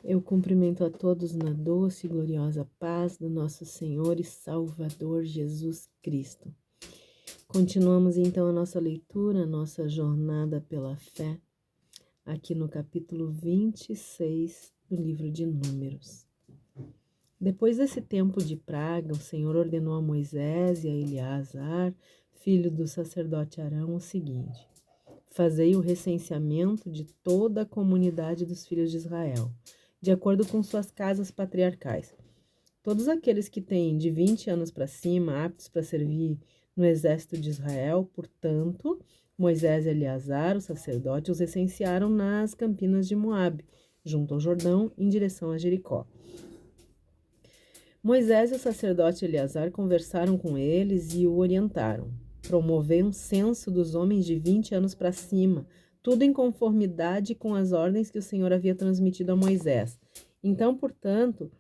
Eu cumprimento a todos na doce e gloriosa paz do nosso Senhor e Salvador Jesus Cristo. Continuamos então a nossa leitura, a nossa jornada pela fé, aqui no capítulo 26 do livro de Números. Depois desse tempo de praga, o Senhor ordenou a Moisés e a Eleazar, filho do sacerdote Arão, o seguinte: fazei o recenseamento de toda a comunidade dos filhos de Israel, de acordo com suas casas patriarcais. Todos aqueles que têm de 20 anos para cima, aptos para servir no exército de Israel, portanto, Moisés e Eleazar, o sacerdote, os recensearam nas campinas de Moabe, junto ao Jordão, em direção a Jericó. Moisés e o sacerdote Eleazar conversaram com eles e o orientaram. Promovei um censo dos homens de 20 anos para cima, tudo em conformidade com as ordens que o Senhor havia transmitido a Moisés. Então, portanto,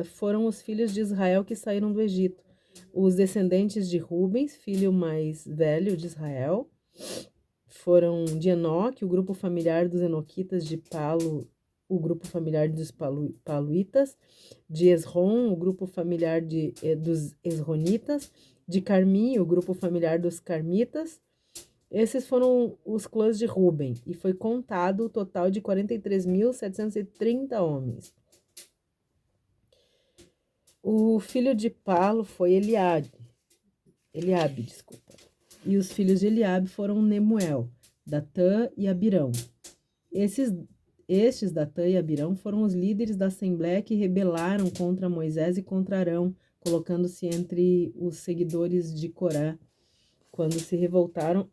foram os filhos de Israel que saíram do Egito. Os descendentes de Rubens, filho mais velho de Israel, foram de Enoque, o grupo familiar dos Enoquitas, de Palo, o grupo familiar dos Paluitas, de Esrom, o grupo familiar dos Esronitas, de Carmi, o grupo familiar dos Carmitas. Esses foram os clãs de Ruben, e foi contado o total de 43.730 homens. O filho de Palo foi Eliabe, e os filhos de Eliabe foram Nemuel, Datã e Abirão. Estes Datã e Abirão foram os líderes da assembleia que rebelaram contra Moisés e contra Arão, colocando-se entre os seguidores de Corá, quando se revoltaram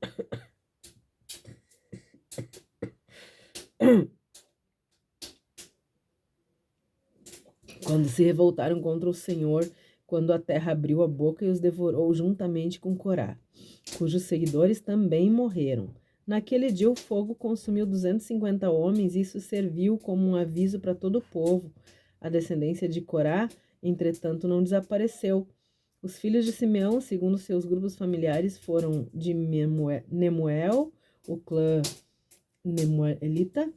contra o Senhor, quando a terra abriu a boca e os devorou juntamente com Corá, cujos seguidores também morreram. Naquele dia o fogo consumiu 250 homens e isso serviu como um aviso para todo o povo. A descendência de Corá, entretanto, não desapareceu. Os filhos de Simeão, segundo seus grupos familiares, foram de Nemuel, o clã Nemuelita,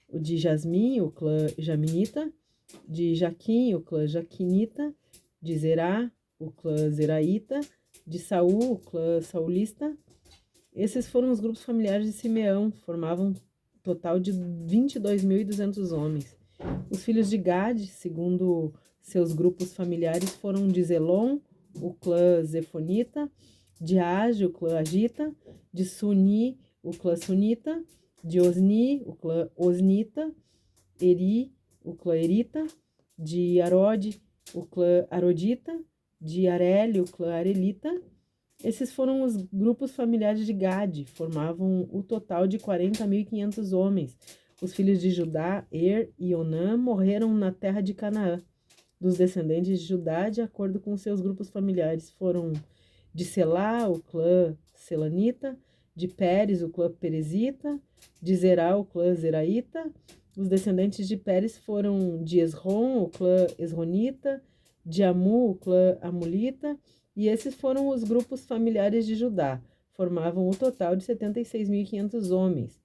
o de Jasmin, o clã Jaminita, de Jaquim, o clã Jaquinita, de Zerá, o clã Zeraíta, de Saul, o clã Saulista. Esses foram os grupos familiares de Simeão, formavam um total de 22.200 homens. Os filhos de Gade, segundo seus grupos familiares, foram de Zelom, o clã Zefonita, de Age, o clã Agita, de Suni, o clã Sunita, de Osni, o clã Osnita, Eri, o clã Erita, de Arode, o clã Arodita, de Areli, o clã Arelita. Esses foram os grupos familiares de Gade, formavam o total de 40.500 homens. Os filhos de Judá, e Onã, morreram na terra de Canaã. Dos descendentes de Judá, de acordo com seus grupos familiares, foram de Selá, o clã Selanita, de Pérez, o clã Perezita, de Zerá, o clã Zeraíta. Os descendentes de Pérez foram de Esrom, o clã Esronita, de Amu, o clã Amulita, e esses foram os grupos familiares de Judá, formavam o total de 76.500 homens.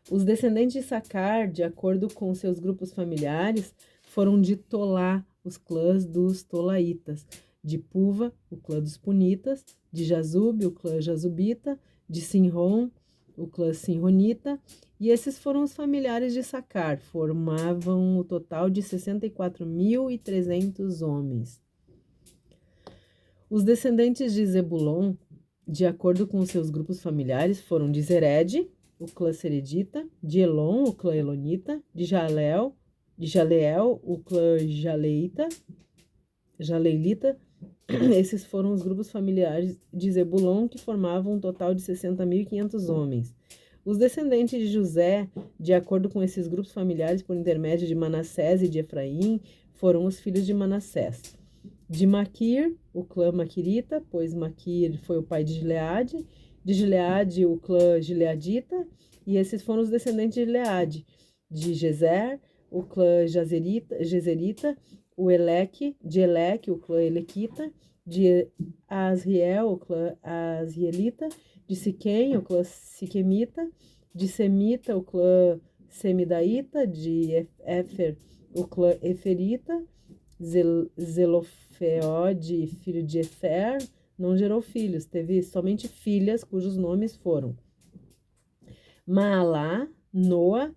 Os descendentes de Sacar, de acordo com seus grupos familiares, foram de Tolá, os clãs dos Tolaitas, de Puva, o clã dos Punitas, de Jazub, o clã Jazubita, de Sinrom, o clã Sinronita, e esses foram os familiares de Sacar, formavam o total de 64.300 homens. Os descendentes de Zebulon, de acordo com seus grupos familiares, foram de Zered, o clã Seredita, de Elon, o clã Elonita, de Jaleel, o clã Jaleilita. Esses foram os grupos familiares de Zebulon, que formavam um total de 60.500 homens. Os descendentes de José, de acordo com esses grupos familiares, por intermédio de Manassés e de Efraim, foram os filhos de Manassés. De Maquir, o clã Maquirita, pois Maquir foi o pai de Gileade. De Gileade, o clã Gileadita, e esses foram os descendentes de Gileade. De Gezer, o clã Jezerita, de Eleque, o clã Elequita, de Asriel, o clã Asrielita, de Siquém, o clã Siquemita, de Semita, o clã Semidaíta, de Éfer, o clã Eferita. Zelofeode, filho de Efer, não gerou filhos, teve somente filhas cujos nomes foram Maalá, Noa,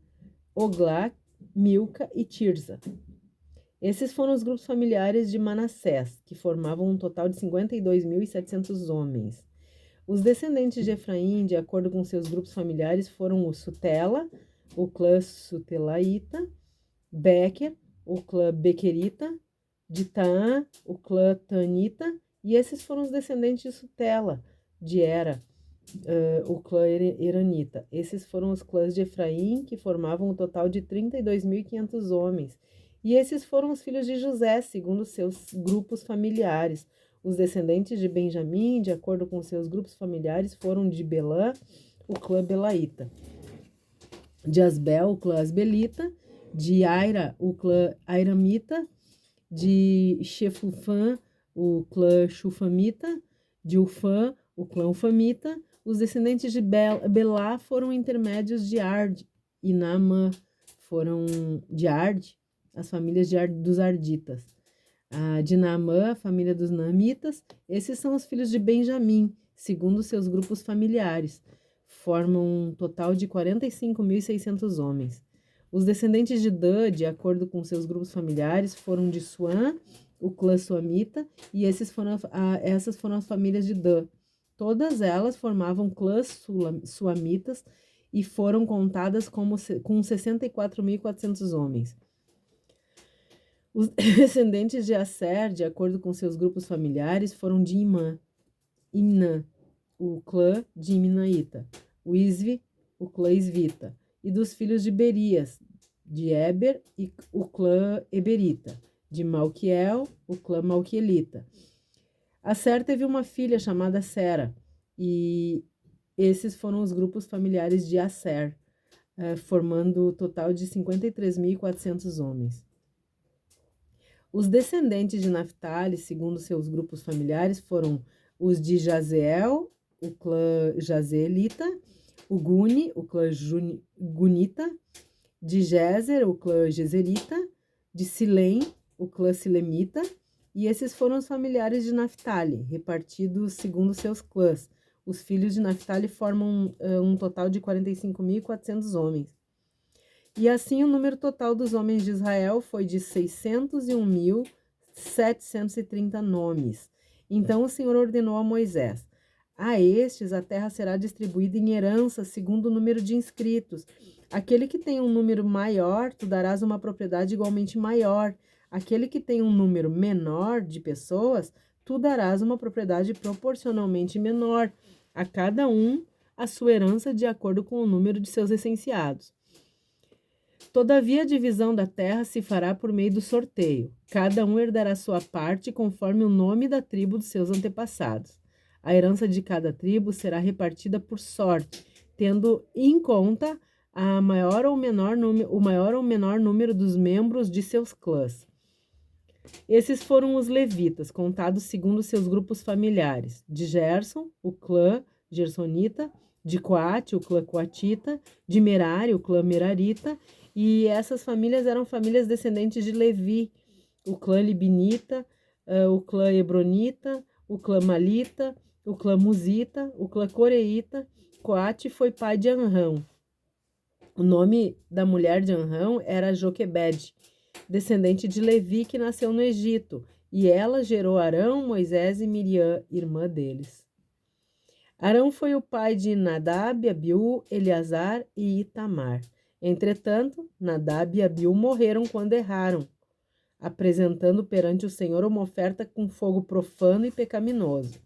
Oglá, Milca e Tirza. Esses foram os grupos familiares de Manassés, que formavam um total de 52.700 homens. Os descendentes de Efraim, de acordo com seus grupos familiares, foram o Sutela, o clã Sutelaíta, Bequer, o clã Bequerita, de Taã, o clã Tanita, e esses foram os descendentes de Sutela, de Era, o clã Eranita. Esses foram os clãs de Efraim, que formavam um total de 32.500 homens. E esses foram os filhos de José, segundo seus grupos familiares. Os descendentes de Benjamim, de acordo com seus grupos familiares, foram de Belã, o clã Belaíta, de Asbel, o clã Asbelita, de Aira, o clã Airamita, de Shefufã, o clã Shufamita, de Ufã, o clã Ufamita. Os descendentes de Belá foram intermédios de Ard, e Naamã foram de Ard, as famílias dos Arditas. De Naamã, a família dos Naamitas. Esses são os filhos de Benjamim, segundo seus grupos familiares. Formam um total de 45.600 homens. Os descendentes de Dan, de acordo com seus grupos familiares, foram de Suã, o clã Suamita, e essas foram as famílias de Dan. Todas elas formavam clãs suamitas e foram contadas com 64.400 homens. Os descendentes de Asser, de acordo com seus grupos familiares, foram de Imnã, o clã de Imnaíta, o Isvi, o clã Isvita, e dos filhos de Berias, de Eber, e o clã Eberita, de Malquiel, o clã Malquielita. Asser teve uma filha chamada Sera, e esses foram os grupos familiares de Asser, formando o total de 53.400 homens. Os descendentes de Naphtali, segundo seus grupos familiares, foram os de Jazeel, o clã Jazeelita, o Guni, o clã Gunita, de Jezer, o clã Jezerita, de Silém, o clã Silemita, e esses foram os familiares de Naphtali, repartidos segundo seus clãs. Os filhos de Naphtali formam um total de 45.400 homens. E assim o número total dos homens de Israel foi de 601.730 nomes. Então o Senhor ordenou a Moisés: a estes a terra será distribuída em herança segundo o número de inscritos. Aquele que tem um número maior, tu darás uma propriedade igualmente maior. Aquele que tem um número menor de pessoas, tu darás uma propriedade proporcionalmente menor. A cada um a sua herança de acordo com o número de seus licenciados. Todavia, a divisão da terra se fará por meio do sorteio. Cada um herdará sua parte conforme o nome da tribo dos seus antepassados. A herança de cada tribo será repartida por sorte, tendo em conta o maior ou menor número dos membros de seus clãs. Esses foram os levitas, contados segundo seus grupos familiares: de Gerson, o clã gersonita, de Coate, o clã coatita, de Merari, o clã merarita, e essas famílias eram famílias descendentes de Levi, o clã libinita, o clã hebronita, o clã malita, o clã musita, o clã coreita. Coate foi pai de Anrão. O nome da mulher de Anrão era Joquebede, descendente de Levi, que nasceu no Egito, e ela gerou Arão, Moisés e Miriam, irmã deles. Arão foi o pai de Nadab, Abiú, Eleazar e Itamar. Entretanto, Nadab e Abiú morreram quando erraram, apresentando perante o Senhor uma oferta com fogo profano e pecaminoso.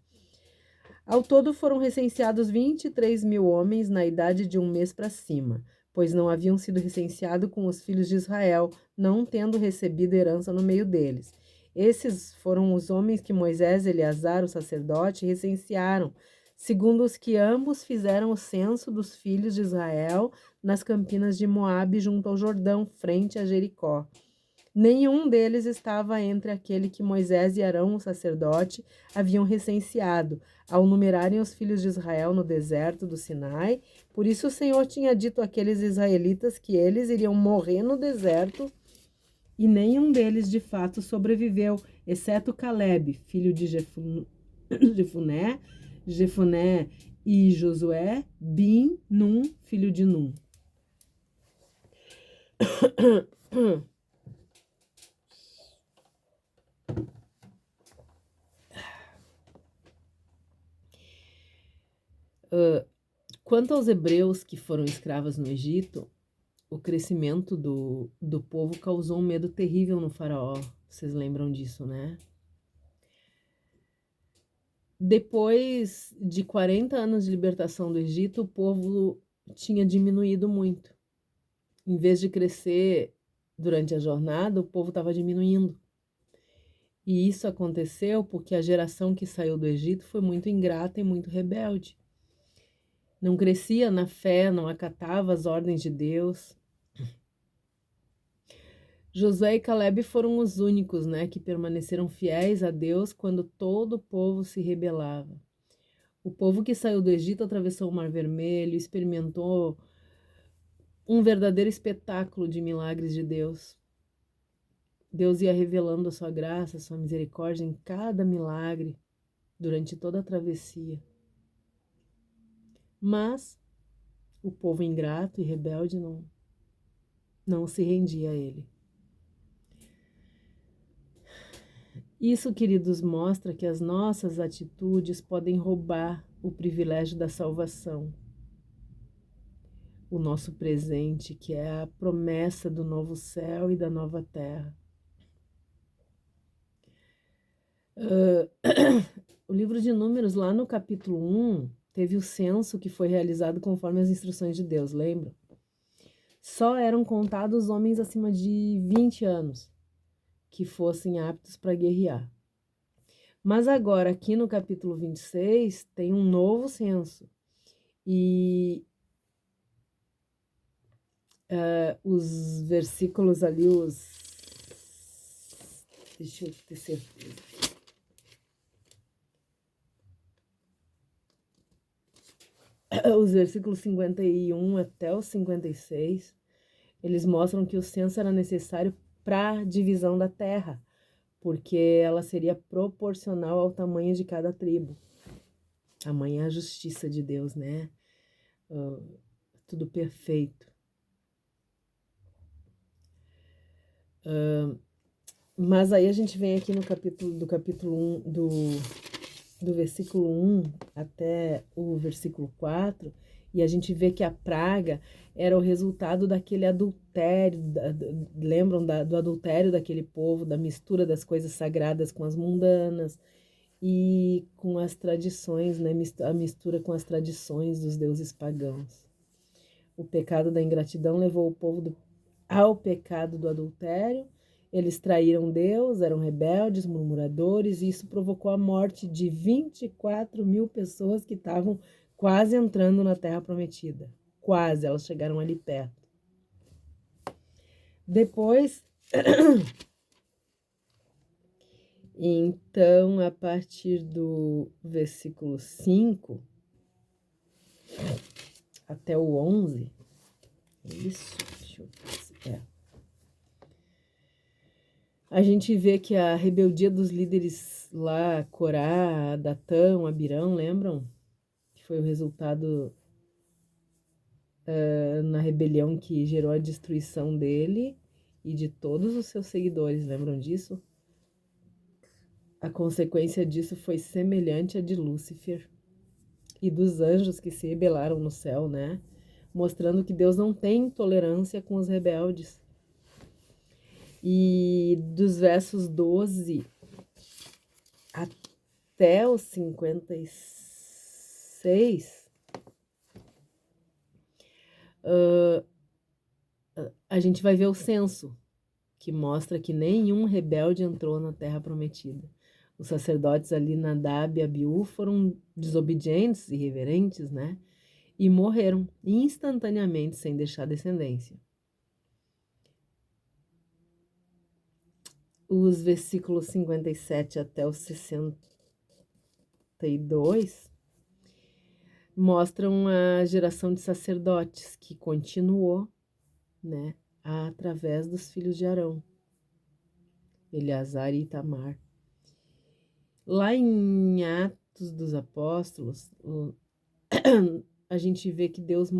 Ao todo foram recenseados 23.000 homens na idade de 1 mês para cima, pois não haviam sido recenseados com os filhos de Israel, não tendo recebido herança no meio deles. Esses foram os homens que Moisés e Eleazar, o sacerdote, recensearam, segundo os que ambos fizeram o censo dos filhos de Israel nas campinas de Moabe, junto ao Jordão, frente a Jericó. Nenhum deles estava entre aquele que Moisés e Arão, o sacerdote, haviam recenseado, ao numerarem os filhos de Israel no deserto do Sinai. Por isso o Senhor tinha dito àqueles israelitas que eles iriam morrer no deserto, e nenhum deles de fato sobreviveu, exceto Caleb, filho de Jefuné e Josué, Bin, Num, filho de Num. Quanto aos hebreus que foram escravos no Egito, o crescimento do povo causou um medo terrível no faraó. Vocês lembram disso, né? Depois de 40 anos de libertação do Egito, o povo tinha diminuído muito. Em vez de crescer durante a jornada, o povo estava diminuindo. E isso aconteceu porque a geração que saiu do Egito foi muito ingrata e muito rebelde. Não crescia na fé, não acatava as ordens de Deus. Josué e Caleb foram os únicos, né, que permaneceram fiéis a Deus quando todo o povo se rebelava. O povo que saiu do Egito atravessou o Mar Vermelho, experimentou um verdadeiro espetáculo de milagres de Deus. Deus ia revelando a sua graça, a sua misericórdia em cada milagre durante toda a travessia. Mas o povo ingrato e rebelde não se rendia a ele. Isso, queridos, mostra que as nossas atitudes podem roubar o privilégio da salvação. O nosso presente, que é a promessa do novo céu e da nova terra. O livro de Números, lá no capítulo 1, teve o censo que foi realizado conforme as instruções de Deus, lembra? Só eram contados homens acima de 20 anos que fossem aptos para guerrear. Mas agora, aqui no capítulo 26, tem um novo censo. E os versículos ali, deixa eu ter certeza. Os versículos 51 até os 56, eles mostram que o censo era necessário para a divisão da terra, porque ela seria proporcional ao tamanho de cada tribo. Tamanha a justiça de Deus, né? Tudo perfeito. Mas aí a gente vem aqui no capítulo 1, do versículo 1 até o versículo 4, e a gente vê que a praga era o resultado daquele adultério, lembram do adultério daquele povo, da mistura das coisas sagradas com as mundanas e com as tradições, né? A mistura com as tradições dos deuses pagãos. O pecado da ingratidão levou o povo ao pecado do adultério. Eles traíram Deus, eram rebeldes, murmuradores, e isso provocou a morte de 24 mil pessoas que estavam quase entrando na Terra Prometida. Quase, elas chegaram ali perto. Depois, então, a partir do versículo 5 até o 11, isso, deixa eu ver, a gente vê que a rebeldia dos líderes lá, Corá, Datão, Abirão, lembram? Que foi o resultado na rebelião que gerou a destruição dele e de todos os seus seguidores, lembram disso? A consequência disso foi semelhante à de Lúcifer e dos anjos que se rebelaram no céu, né? Mostrando que Deus não tem tolerância com os rebeldes. E dos versos 12 até os 56, a gente vai ver o censo, que mostra que nenhum rebelde entrou na Terra Prometida. Os sacerdotes ali, Nadab e Abiú, foram desobedientes, irreverentes, né? E morreram instantaneamente, sem deixar descendência. os versículos 57 até os 62 mostram a geração de sacerdotes que continuou, né, através dos filhos de Arão, Eleazar e Itamar. Lá em Atos dos Apóstolos, a gente vê que Deus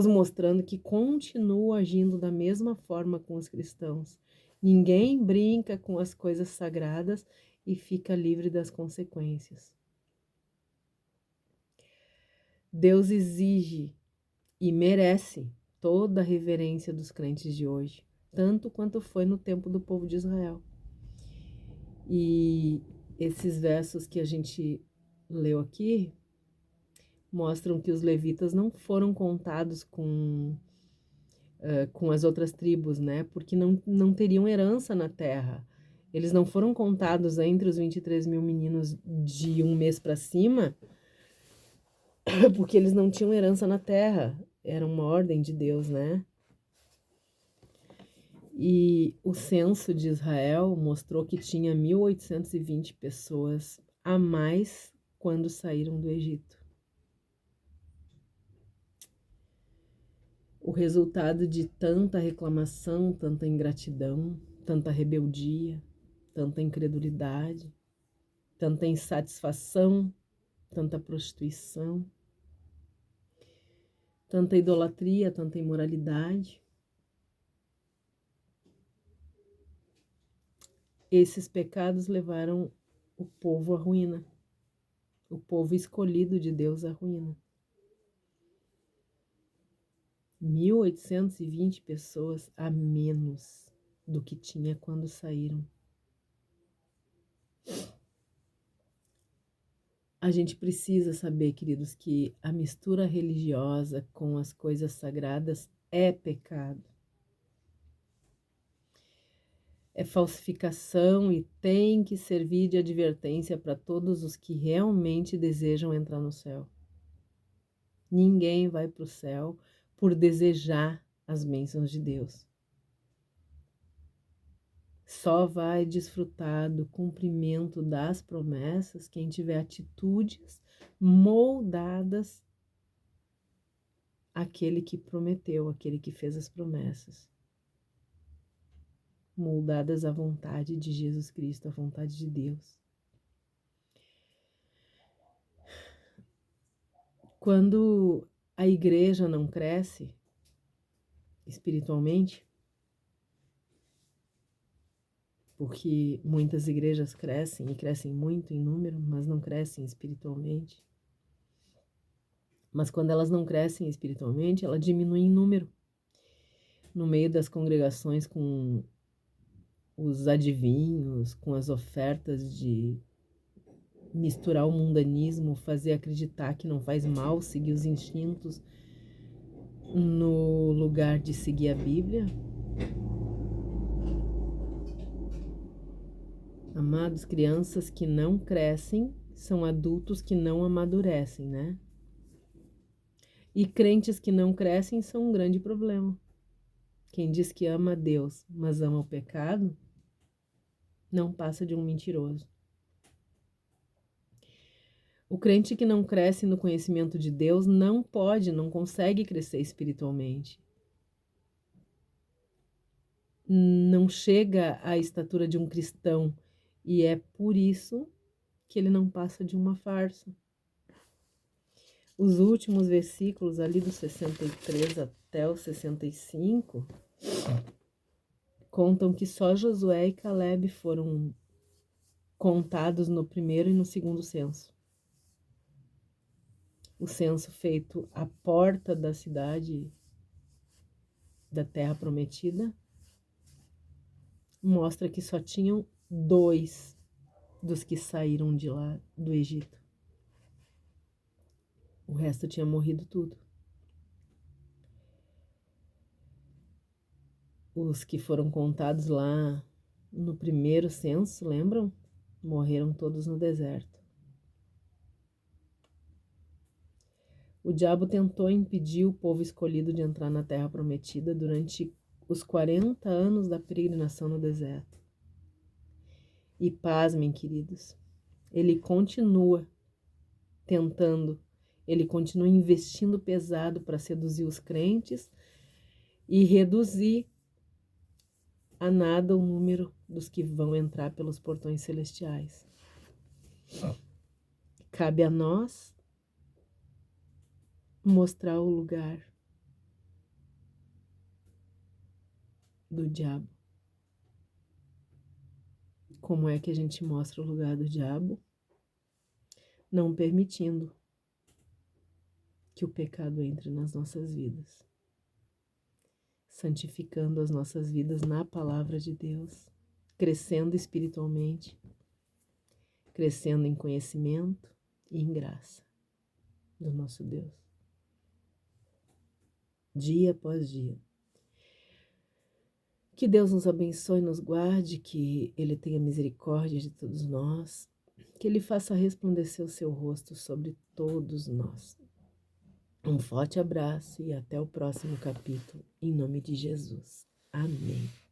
mostrando que continua agindo da mesma forma com os cristãos. Ninguém brinca com as coisas sagradas e fica livre das consequências. Deus exige e merece toda a reverência dos crentes de hoje, tanto quanto foi no tempo do povo de Israel. E esses versos que a gente leu aqui mostram que os levitas não foram contados com as outras tribos, né? Porque não teriam herança na terra. Eles não foram contados entre os 23 mil meninos de um mês para cima, porque eles não tinham herança na terra. Era uma ordem de Deus, né? E o censo de Israel mostrou que tinha 1.820 pessoas a mais quando saíram do Egito. O resultado de tanta reclamação, tanta ingratidão, tanta rebeldia, tanta incredulidade, tanta insatisfação, tanta prostituição, tanta idolatria, tanta imoralidade. Esses pecados levaram o povo à ruína, o povo escolhido de Deus à ruína. 1.820 pessoas a menos do que tinha quando saíram. A gente precisa saber, queridos, que a mistura religiosa com as coisas sagradas é pecado. É falsificação e tem que servir de advertência para todos os que realmente desejam entrar no céu. Ninguém vai para o céu por desejar as bênçãos de Deus. Só vai desfrutar do cumprimento das promessas quem tiver atitudes moldadas àquele que prometeu, aquele que fez as promessas. Moldadas à vontade de Jesus Cristo, à vontade de Deus. Quando a igreja não cresce espiritualmente, porque muitas igrejas crescem e crescem muito em número, mas não crescem espiritualmente. Mas quando elas não crescem espiritualmente, ela diminui em número. No meio das congregações com os adivinhos, com as ofertas de misturar o mundanismo, fazer acreditar que não faz mal seguir os instintos no lugar de seguir a Bíblia. Amados, crianças que não crescem são adultos que não amadurecem, né? E crentes que não crescem são um grande problema. Quem diz que ama a Deus, mas ama o pecado, não passa de um mentiroso. O crente que não cresce no conhecimento de Deus não consegue crescer espiritualmente. Não chega à estatura de um cristão e é por isso que ele não passa de uma farsa. Os últimos versículos ali do 63 até o 65 contam que só Josué e Calebe foram contados no primeiro e no segundo censo. O censo feito à porta da cidade da Terra Prometida mostra que só tinham 2 dos que saíram de lá do Egito. O resto tinha morrido tudo. Os que foram contados lá no primeiro censo, lembram? Morreram todos no deserto. O diabo tentou impedir o povo escolhido de entrar na Terra Prometida durante os 40 anos da peregrinação no deserto. E pasmem, queridos, ele continua tentando, ele continua investindo pesado para seduzir os crentes e reduzir a nada o número dos que vão entrar pelos portões celestiais. Cabe a nós mostrar o lugar do diabo. Como é que a gente mostra o lugar do diabo? Não permitindo que o pecado entre nas nossas vidas. Santificando as nossas vidas na palavra de Deus, crescendo espiritualmente, crescendo em conhecimento e em graça do nosso Deus, dia após dia. Que Deus nos abençoe e nos guarde, que Ele tenha misericórdia de todos nós, que Ele faça resplandecer o seu rosto sobre todos nós. Um forte abraço e até o próximo capítulo, em nome de Jesus. Amém.